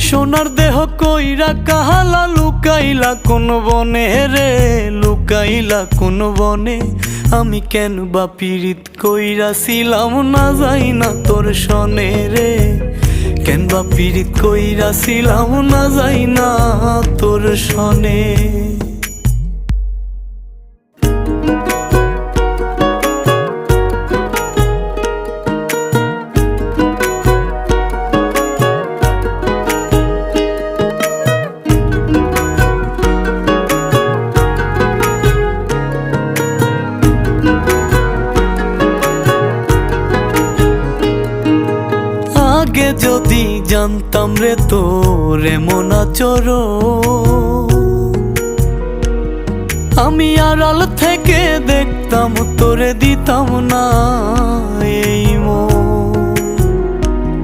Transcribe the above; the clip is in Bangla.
সোনার দেহ কইরা কাহালা লুকাইলা কোন বনে রে, লুকাইলা কোন বনে। আমি কেন বা পীড়িত কইরাছিলাম না যাই না তোর সনে রে, কেন বা পীড়িত কইরাছিলাম না যাই না তোর সনে। আগে যদি জানতাম রে তোর এমন আচরণ, আমি আড়াল থেকে দেখতাম তোরে দিতাম না